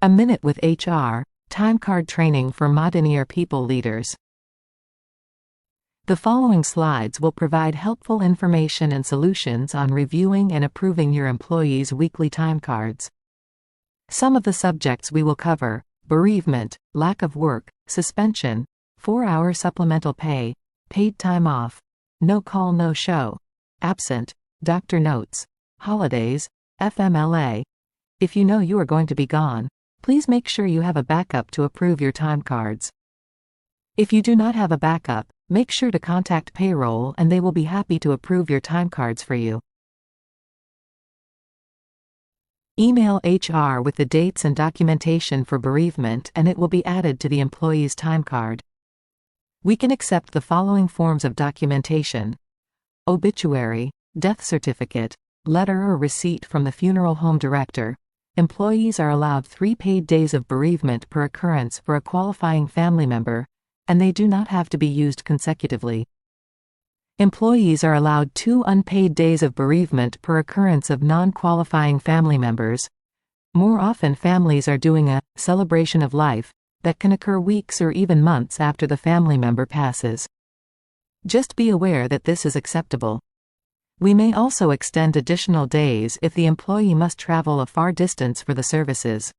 A Minute with HR, Timecard training for modern people leaders. The following slides will provide helpful information and solutions on reviewing and approving your employees' weekly timecards. Some of the subjects we will cover: bereavement, lack of work, suspension, 4-hour supplemental pay, paid time off, no call no show, absent, doctor notes, holidays, FMLA. If you know you are going to be gone, please make sure you have a backup to approve your timecards. If you do not have a backup, make sure to contact payroll and they will be happy to approve your timecards for you. Email HR with the dates and documentation for bereavement and it will be added to the employee's timecard. We can accept the following forms of documentation: obituary, death certificate, letter or receipt from the funeral home director. Employees are allowed 3 paid days of bereavement per occurrence for a qualifying family member, and they do not have to be used consecutively. Employees are allowed 2 unpaid days of bereavement per occurrence of non-qualifying family members. More often, families are doing a celebration of life that can occur weeks or even months after the family member passes. Just be aware that this is acceptable. We may also extend additional days if the employee must travel a far distance for the services.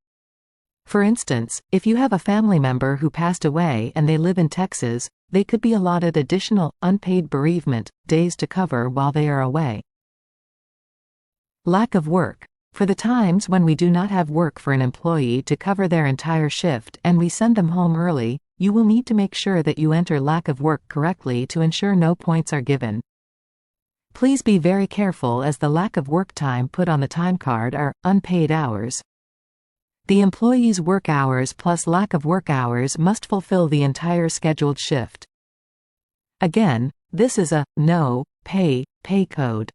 For instance, if you have a family member who passed away and they live in Texas, they could be allotted additional, unpaid bereavement days to cover while they are away. Lack of work. For the times when we do not have work for an employee to cover their entire shift and we send them home early, you will need to make sure that you enter lack of work correctly to ensure no points are given. Please be very careful as the lack of work time put on the timecard are unpaid hours. The employee's work hours plus lack of work hours must fulfill the entire scheduled shift. Again, this is a no-pay code.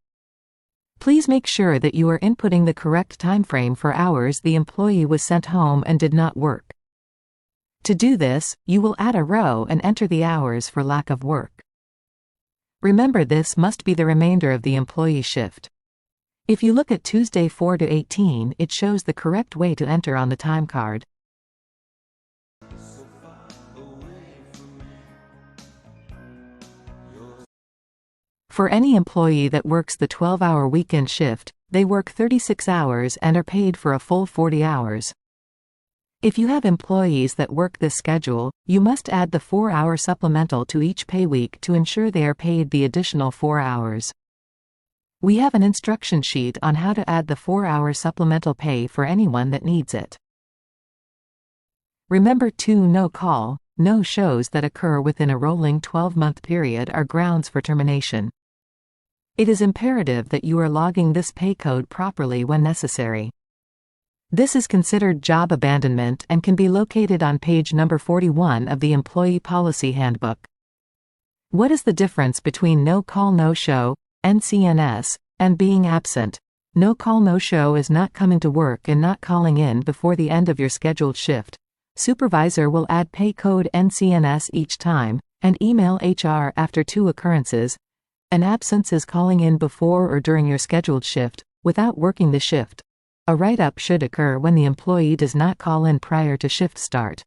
Please make sure that you are inputting the correct timeframe for hours the employee was sent home and did not work. To do this, you will add a row and enter the hours for lack of work. Remember, this must be the remainder of the employee shift. If you look at Tuesday 4 to 18, it shows the correct way to enter on the timecard. For any employee that works the 12-hour weekend shift, they work 36 hours and are paid for a full 40 hours. If you have employees that work this schedule, you must add the 4-hour supplemental to each pay week to ensure they are paid the additional 4 hours. We have an instruction sheet on how to add the 4-hour supplemental pay for anyone that needs it. Remember, 2 no-call, no-shows that occur within a rolling 12-month period are grounds for termination. It is imperative that you are logging this pay code properly when necessary. This is considered job abandonment and can be located on page number 41 of the Employee Policy Handbook. What is the difference between no-call no-show, NCNS, and being absent? No-call no-show is not coming to work and not calling in before the end of your scheduled shift. Supervisor will add pay code NCNS each time, and email HR after 2 occurrences. An absence is calling in before or during your scheduled shift, without working the shift. A write-up should occur when the employee does not call in prior to shift start.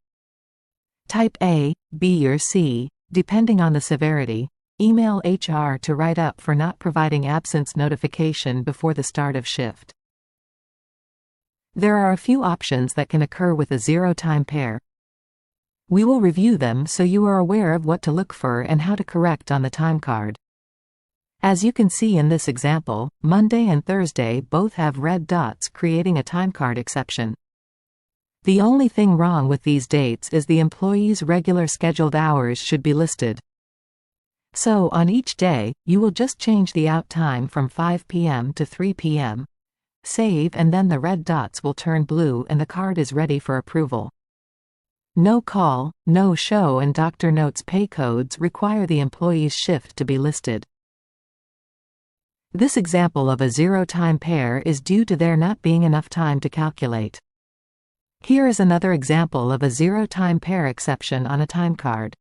Type A, B or C, depending on the severity. Email HR to write up for not providing absence notification before the start of shift. There are a few options that can occur with a zero-time pair. We will review them so you are aware of what to look for and how to correct on the timecard. As you can see in this example, Monday and Thursday both have red dots, creating a timecard exception. The only thing wrong with these dates is the employee's regular scheduled hours should be listed. So on each day, you will just change the out time from 5 p.m. to 3 p.m. Save, and then the red dots will turn blue and the card is ready for approval. No call, no show and doctor notes pay codes require the employee's shift to be listed. This example of a zero-time pair is due to there not being enough time to calculate. Here is another example of a zero-time pair exception on a timecard.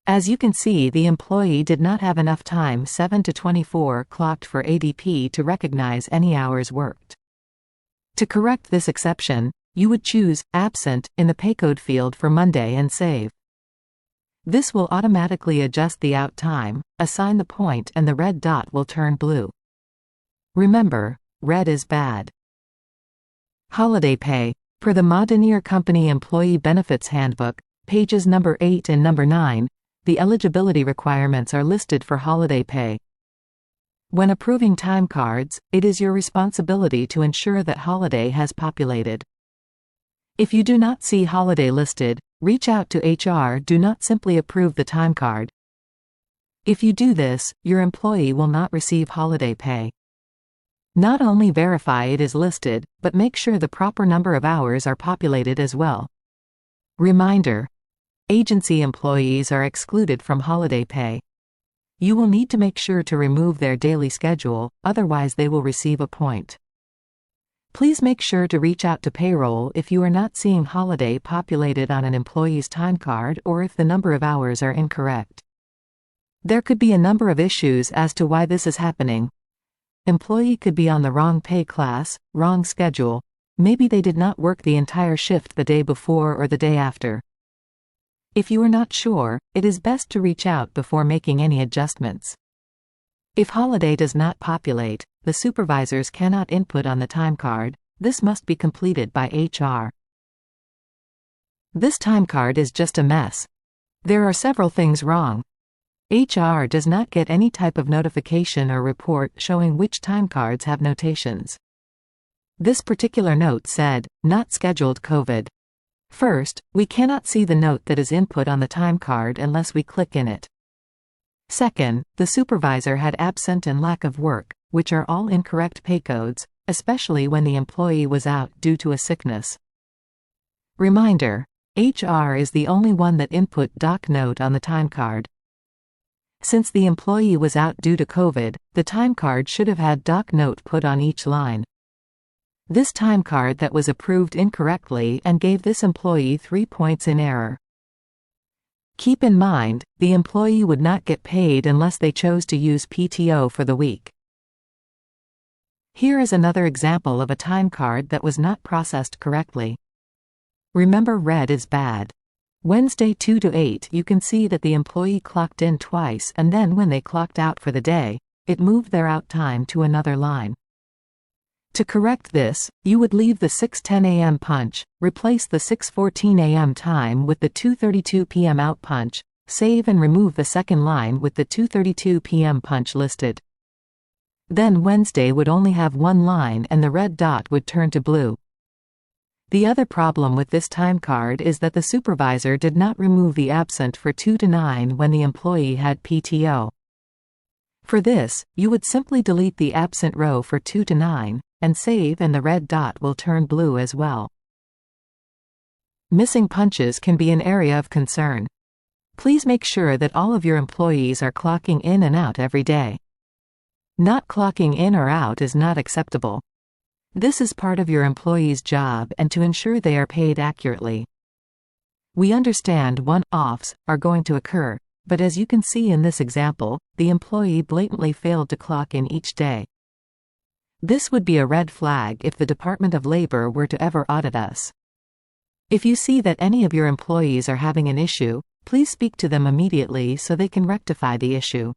As you can see, the employee did not have enough time 7 to 24 clocked for ADP to recognize any hours worked. To correct this exception, You would choose "absent" in the paycode field for Monday and save. This will automatically adjust the out time, assign the point, and the red dot will turn blue. Remember, red is bad. Holiday pay. Per the Modenier Company Employee Benefits Handbook, pages number 8 and number 9, the eligibility requirements are listed for holiday pay. When approving time cards, it is your responsibility to ensure that holiday has populated. If you do not see holiday listed, reach out to HR. Do not simply approve the time card. If you do this, your employee will not receive holiday pay. Not only verify it is listed, but make sure the proper number of hours are populated as well. Reminder: agency employees are excluded from holiday pay. You will need to make sure to remove their daily schedule, otherwise they will receive a point. Please make sure to reach out to payroll if you are not seeing holiday populated on an employee's time card or if the number of hours are incorrect. There could be a number of issues as to why this is happening. Employee could be on the wrong pay class, wrong schedule, maybe they did not work the entire shift the day before or the day after. If you are not sure, it is best to reach out before making any adjustments. If holiday does not populate, the supervisors cannot input on the time card. This must be completed by HR. This time card is just a mess. There are several things wrong. HR does not get any type of notification or report showing which time cards have notations. This particular note said, "Not scheduled COVID." First, we cannot see the note that is input on the time card unless we click in it. Second, the supervisor had absent and lack of work, which are all incorrect paycodes, especially when the employee was out due to a sickness. Reminder: HR is the only one that input doc note on the time card. Since the employee was out due to COVID, the time card should have had doc note put on each line. This time card that was approved incorrectly and gave this employee 3 points in error. Keep in mind, the employee would not get paid unless they chose to use PTO for the week. Here is another example of a time card that was not processed correctly. Remember, red is bad. Wednesday 2 to 8, you can see that the employee clocked in twice, and then when they clocked out for the day, it moved their out time to another line. To correct this, you would leave the 6:10 a.m. punch, replace the 6:14 a.m. time with the 2:32 p.m. out punch, save and remove the second line with the 2:32 p.m. punch listed. Then Wednesday would only have one line and the red dot would turn to blue. The other problem with this time card is that the supervisor did not remove the absent for 2 to 9 when the employee had PTO. For this, you would simply delete the absent row for 2 to 9, and save, and the red dot will turn blue as well. Missing punches can be an area of concern. Please make sure that all of your employees are clocking in and out every day. Not clocking in or out is not acceptable. This is part of your employee's job and to ensure they are paid accurately. We understand one-offs are going to occur, but as you can see in this example, the employee blatantly failed to clock in each day. This would be a red flag if the Department of Labor were to ever audit us. If you see that any of your employees are having an issue, please speak to them immediately so they can rectify the issue.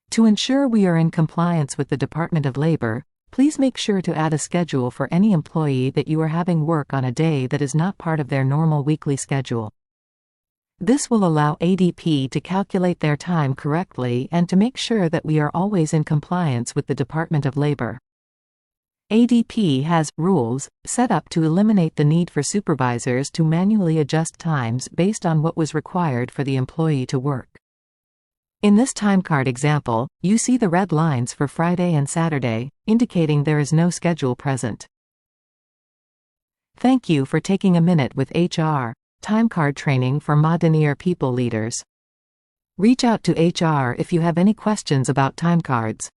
To ensure we are in compliance with the Department of Labor, please make sure to add a schedule for any employee that you are having work on a day that is not part of their normal weekly schedule. This will allow ADP to calculate their time correctly and to make sure that we are always in compliance with the Department of Labor. ADP has rules set up to eliminate the need for supervisors to manually adjust times based on what was required for the employee to work. In this timecard example, you see the red lines for Friday and Saturday, indicating there is no schedule present. Thank you for taking a minute with HR. Timecard training for Modenier people leaders. Reach out to HR if you have any questions about timecards.